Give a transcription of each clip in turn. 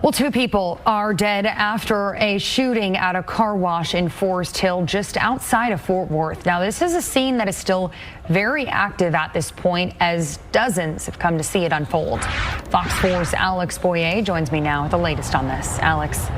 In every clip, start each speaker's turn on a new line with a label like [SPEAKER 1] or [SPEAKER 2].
[SPEAKER 1] Well, two people are dead after a shooting at a car wash in Forest Hill, just outside of Fort Worth. Now, this is a scene that is still very active at this point, as dozens have come to see it unfold. Fox 4's Alex Boyer joins me now with the latest on this. Alex.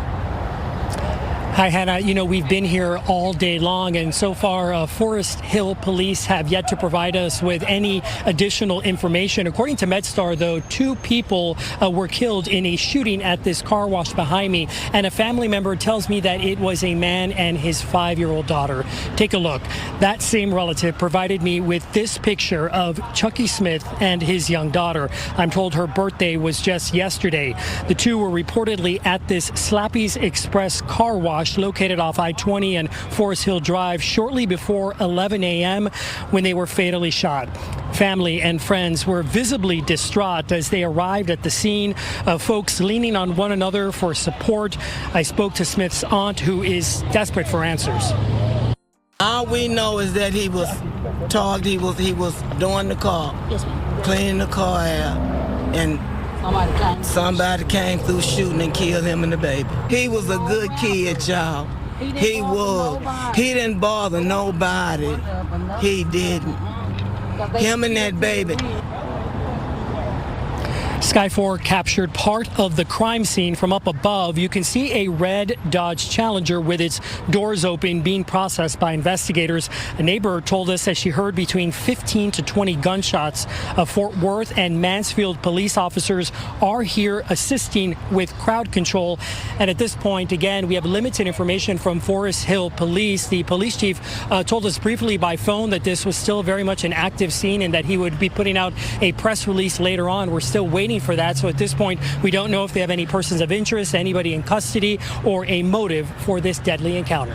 [SPEAKER 2] Hi, Hannah. You know, we've been here all day long, and so far, Forest Hill police have yet to provide us with any additional information. According to MedStar, though, two people were killed in a shooting at this car wash behind me, and a family member tells me that it was a man and his 5-year-old daughter. Take a look. That same relative provided me with this picture of Chucky Smith and his young daughter. I'm told her birthday was just yesterday. The two were reportedly at this Slappy's Express car wash located off I-20 and Forest Hill Drive shortly before 11 a.m. when they were fatally shot. Family and friends were visibly distraught as they arrived at the scene, folks leaning on one another for support. I spoke to Smith's aunt, who is desperate for answers.
[SPEAKER 3] All we know is that he was talked, he was doing the car, cleaning the car out, and somebody came through shooting and killed him and the baby. He was a good kid, y'all. He was. He didn't bother nobody. He didn't. Him and that baby.
[SPEAKER 2] Sky 4 captured part of the crime scene from up above. You can see a red Dodge Challenger with its doors open being processed by investigators. A neighbor told us that she heard between 15 to 20 gunshots. Fort Worth and Mansfield police officers are here assisting with crowd control. And at this point, again, we have limited information from Forest Hill Police. The police chief told us briefly by phone that this was still very much an active scene and that he would be putting out a press release later on. We're still waiting for that. So at this point, we don't know if they have any persons of interest, anybody in custody, or a motive for this deadly encounter.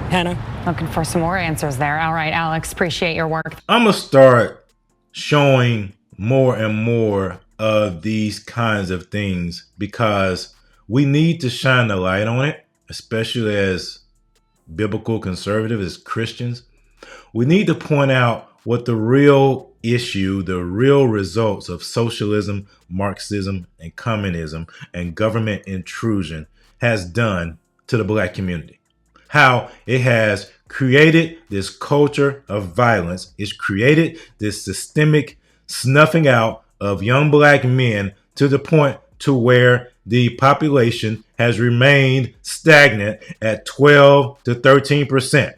[SPEAKER 2] Hannah?
[SPEAKER 1] Looking for some more answers there. All right, Alex, appreciate your work.
[SPEAKER 4] I'm going to start showing more and more of these kinds of things because we need to shine the light on it, especially as biblical conservatives, as Christians. We need to point out what the real issue, the real results of socialism, Marxism, and communism and government intrusion has done to the Black community. How it has created this culture of violence. It's created this systemic snuffing out of young Black men to the point to where the population has remained stagnant at 12 to 13%.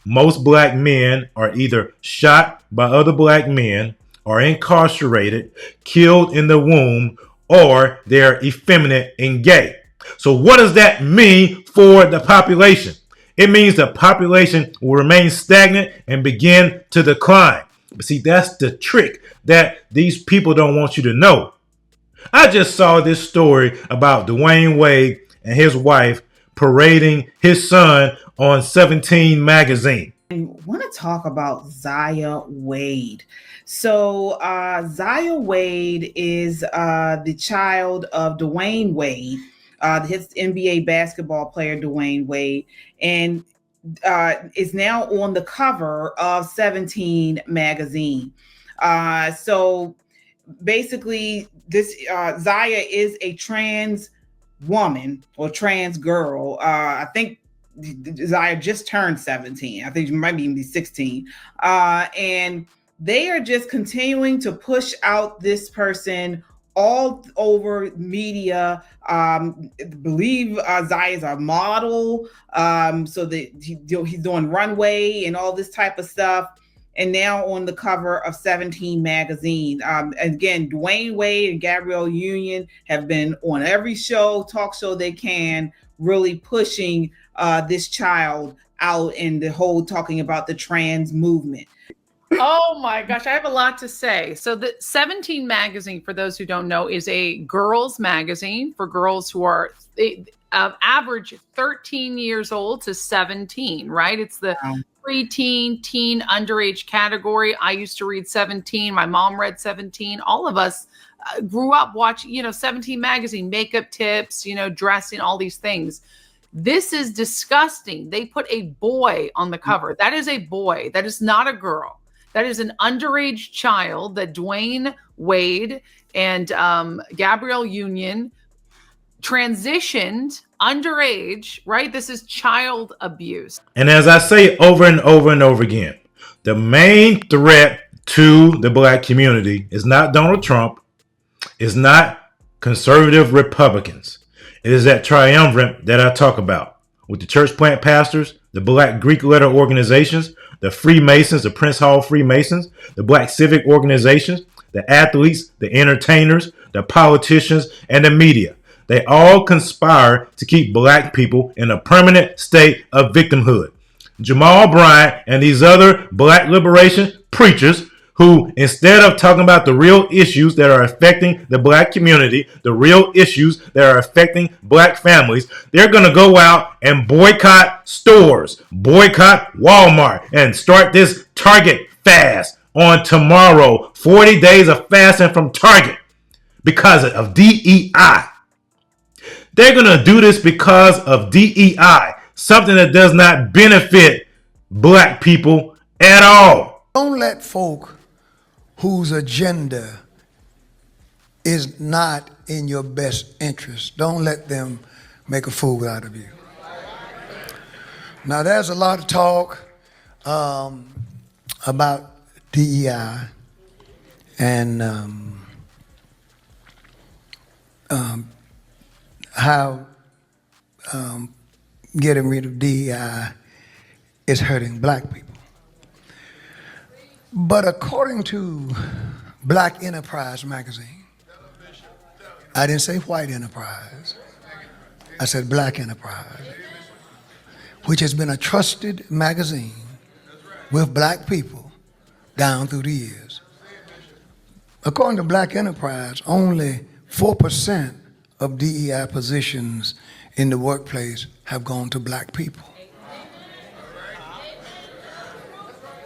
[SPEAKER 4] Most Black men are either shot by other Black men, are incarcerated, killed in the womb, or they're effeminate and gay. So what does that mean for the population? It means the population will remain stagnant and begin to decline. But see, that's the trick that these people don't want you to know. I just saw this story about Dwayne Wade and his wife parading his son on 17 magazine.
[SPEAKER 5] I want to talk about Zaya Wade. So Zaya Wade is the child of Dwayne Wade, his NBA basketball player Dwayne Wade, and is now on the cover of 17 magazine. So basically, this Zaya is a trans woman or trans girl. I think Zaya just turned 17. I think she might even be 16. And they are just continuing to push out this person all over media. Believe Zaya is a model. So that he's doing runway and all this type of stuff. And now on the cover of 17 magazine. Again, Dwayne Wade and Gabrielle Union have been on every talk show they can, really pushing this child out and the whole talking about the trans movement.
[SPEAKER 6] Oh my gosh, I have a lot to say. So the 17 magazine, for those who don't know, is a girls magazine for girls who are average 13 years old to 17, right? It's the preteen, teen, underage category. I used to read 17. My mom read 17. All of us grew up watching, 17 magazine, makeup tips, dressing, all these things. This is disgusting. They put a boy on the cover. That is a boy. That is not a girl. That is an underage child that Dwayne Wade and Gabrielle Union transitioned underage, right? This is child abuse.
[SPEAKER 4] And as I say over and over and over again, the main threat to the black community is not Donald Trump, is not conservative Republicans. It is that triumvirate that I talk about with the church plant pastors, the black Greek letter organizations, the Freemasons, the Prince Hall Freemasons, the black civic organizations, the athletes, the entertainers, the politicians, and the media. They all conspire to keep black people in a permanent state of victimhood. Jamal Bryant and these other black liberation preachers who, instead of talking about the real issues that are affecting the black community, the real issues that are affecting black families, they're going to go out and boycott stores, boycott Walmart, and start this Target fast on tomorrow. 40 days of fasting from Target because of DEI. They're going to do this because of DEI, something that does not benefit black people at all.
[SPEAKER 7] Don't let folk whose agenda is not in your best interest, don't let them make a fool out of you. Now, there's a lot of talk about DEI and how getting rid of DEI is hurting black people. But according to Black Enterprise magazine, I didn't say white enterprise, I said Black Enterprise, which has been a trusted magazine with black people down through the years. According to Black Enterprise, only 4% of DEI positions in the workplace have gone to black people.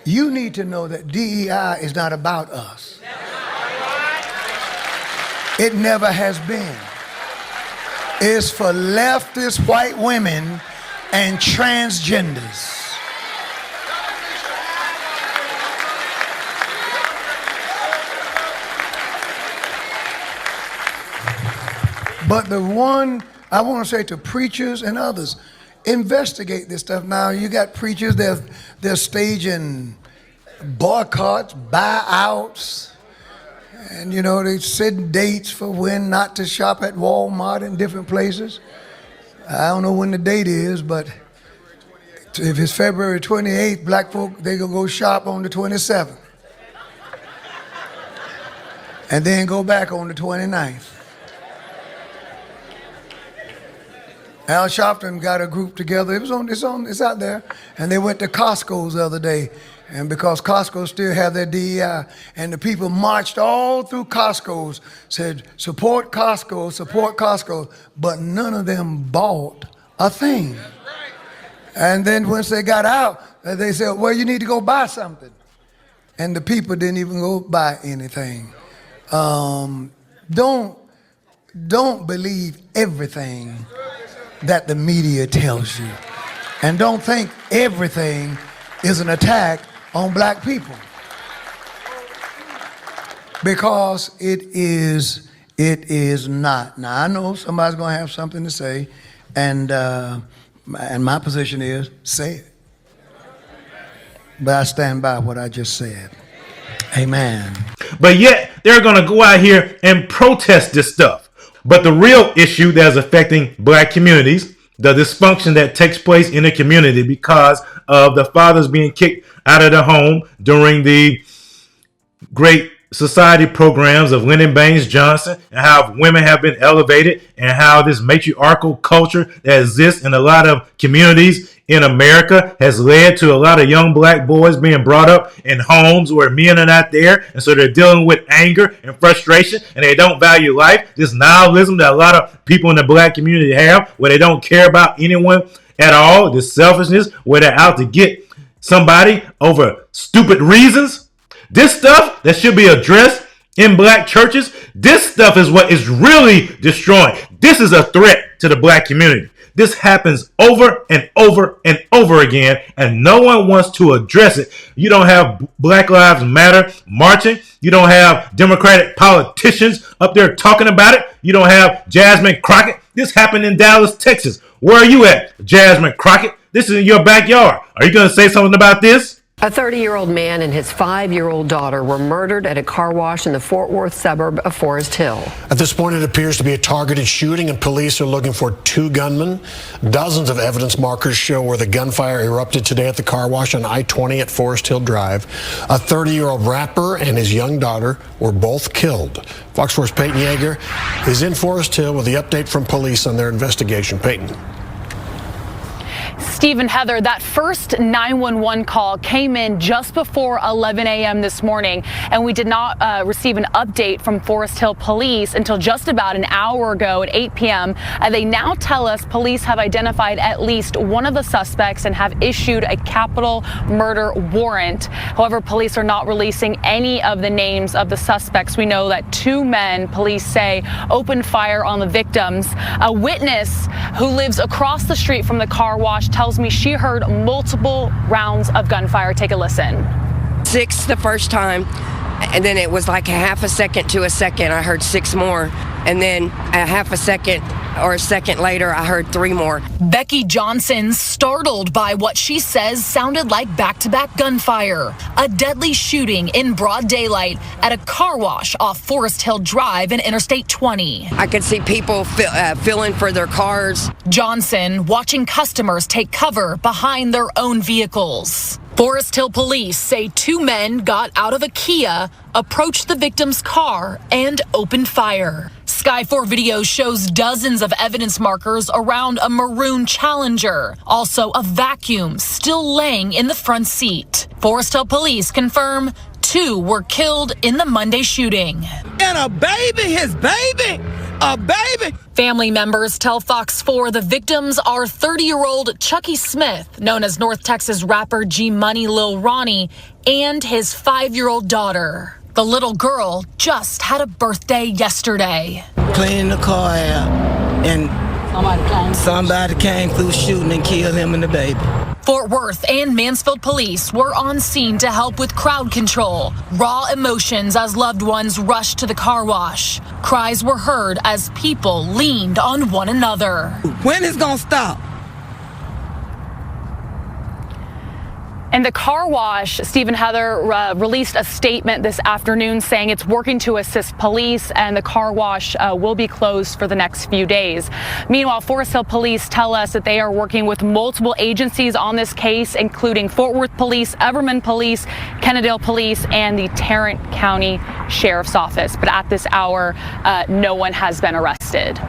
[SPEAKER 7] You need to know that DEI is not about us. It never has been. It's for leftist white women and transgenders. But the one I want to say to preachers and others, investigate this stuff. Now, you got preachers, they're staging boycotts, buyouts, and they set dates for when not to shop at Walmart and different places. I don't know when the date is, but if it's February 28th, black folk, they gonna go shop on the 27th. And then go back on the 29th. Al Sharpton got a group together. It's out there. And they went to Costco's the other day. And because Costco still have their DEI, and the people marched all through Costco's, said, support Costco, support Costco. But none of them bought a thing. And then once they got out, they said, well, you need to go buy something. And the people didn't even go buy anything. Don't believe everything that the media tells you. And don't think everything is an attack on black people. Because it is not. Now, I know somebody's going to have something to say, and my position is, say it. But I stand by what I just said. Amen.
[SPEAKER 4] But yet, they're going to go out here and protest this stuff. But the real issue that is affecting black communities, the dysfunction that takes place in the community because of the fathers being kicked out of the home during the great society programs of Lyndon Baines Johnson, and how women have been elevated, and how this matriarchal culture that exists in a lot of communities in America has led to a lot of young black boys being brought up in homes where men are not there, and so they're dealing with anger and frustration, and they don't value life. This nihilism that a lot of people in the black community have, where they don't care about anyone at all, this selfishness, where they're out to get somebody over stupid reasons. This stuff that should be addressed in black churches, this stuff is what is really destroying. This is a threat to the black community. This happens over and over and over again, and no one wants to address it. You don't have Black Lives Matter marching. You don't have Democratic politicians up there talking about it. You don't have Jasmine Crockett. This happened in Dallas, Texas. Where are you at, Jasmine Crockett? This is in your backyard. Are you going to say something about this?
[SPEAKER 8] A 30-year-old man and his 5-year-old daughter were murdered at a car wash in the Fort Worth suburb of Forest Hill.
[SPEAKER 9] At this point, it appears to be a targeted shooting, and police are looking for 2 gunmen. Dozens of evidence markers show where the gunfire erupted today at the car wash on I-20 at Forest Hill Drive. A 30-year-old rapper and his young daughter were both killed. Fox 4's Peyton Yeager is in Forest Hill with the update from police on their investigation. Peyton.
[SPEAKER 10] Steve and Heather, that first 911 call came in just before 11 a.m. this morning, and we did not receive an update from Forest Hill Police until just about an hour ago at 8 p.m. They now tell us police have identified at least one of the suspects and have issued a capital murder warrant. However, police are not releasing any of the names of the suspects. We know that 2 men, police say, opened fire on the victims. A witness who lives across the street from the car wash tells me she heard multiple rounds of gunfire. Take a listen.
[SPEAKER 11] 6 the first time, and then it was like a half a second to a second. I heard 6 more, and then a half a second or a second later, I heard 3 more.
[SPEAKER 10] Becky Johnson startled by what she says sounded like back-to-back gunfire. A deadly shooting in broad daylight at a car wash off Forest Hill Drive and Interstate 20.
[SPEAKER 11] I could see people filling for their cars.
[SPEAKER 10] Johnson watching customers take cover behind their own vehicles. Forest Hill police say 2 men got out of a Kia, approached the victim's car, and opened fire. Sky 4 video shows dozens of evidence markers around a maroon Challenger, also a vacuum still laying in the front seat. Forest Hill police confirm 2 were killed in the Monday shooting.
[SPEAKER 3] And a baby, his baby, a baby.
[SPEAKER 10] Family members tell Fox 4 the victims are 30-year-old Chucky Smith, known as North Texas rapper G Money Lil Ronnie, and his 5-year-old daughter. The little girl just had a birthday yesterday.
[SPEAKER 3] Cleaning the car out, and somebody came through shooting and killed him and the baby.
[SPEAKER 10] Fort Worth and Mansfield police were on scene to help with crowd control. Raw emotions as loved ones rushed to the car wash. Cries were heard as people leaned on one another.
[SPEAKER 3] When is it gonna stop?
[SPEAKER 10] And the car wash, Steve and Heather, released a statement this afternoon saying it's working to assist police, and the car wash will be closed for the next few days. Meanwhile, Forest Hill police tell us that they are working with multiple agencies on this case, including Fort Worth Police, Everman Police, Kennedale Police, and the Tarrant County Sheriff's Office. But at this hour, no one has been arrested.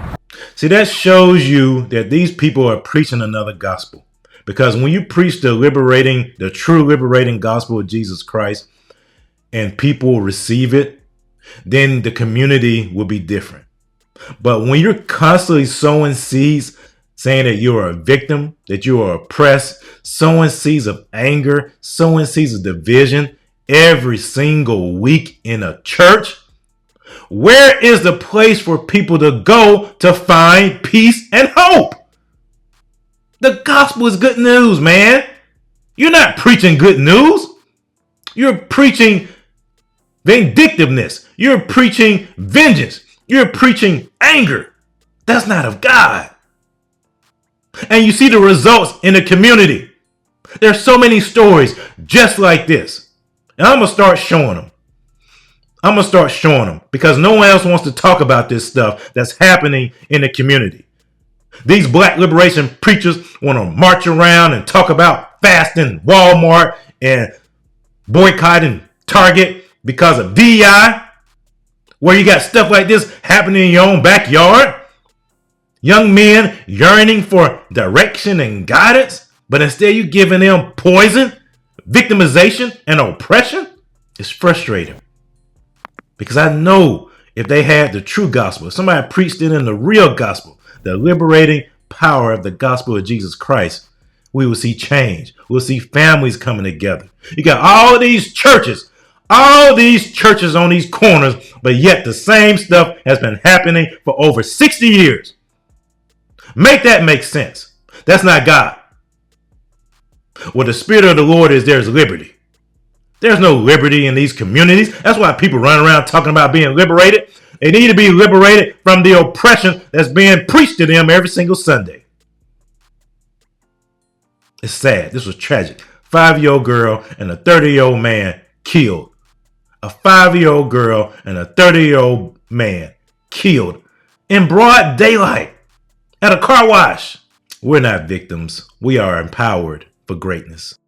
[SPEAKER 4] See, that shows you that these people are preaching another gospel. Because when you preach the true liberating gospel of Jesus Christ, and people receive it, then the community will be different. But when you're constantly sowing seeds, saying that you are a victim, that you are oppressed, sowing seeds of anger, sowing seeds of division every single week in a church, where is the place for people to go to find peace and hope? The gospel is good news, man. You're not preaching good news. You're preaching vindictiveness. You're preaching vengeance. You're preaching anger. That's not of God. And you see the results in the community. There's so many stories just like this. And I'm going to start showing them. Because no one else wants to talk about this stuff that's happening in the community. These black liberation preachers want to march around and talk about fasting Walmart and boycotting Target because of DEI, where you got stuff like this happening in your own backyard. Young men yearning for direction and guidance, but instead you giving them poison, victimization, and oppression. It's frustrating. Because I know if they had the true gospel, if somebody preached it in the real gospel, the liberating power of the gospel of Jesus Christ, we will see change. We'll see families coming together. You got all these churches on these corners, but yet the same stuff has been happening for over 60 years. Make that make sense. That's not God. Where the Spirit of the Lord is, there's liberty. There's no liberty in these communities. That's why people run around talking about being liberated. They need to be liberated from the oppression that's being preached to them every single Sunday. It's sad. This was tragic. 5-year-old girl and a 30-year-old man killed. A 5-year-old girl and a 30-year-old man killed in broad daylight at a car wash. We're not victims. We are empowered for greatness.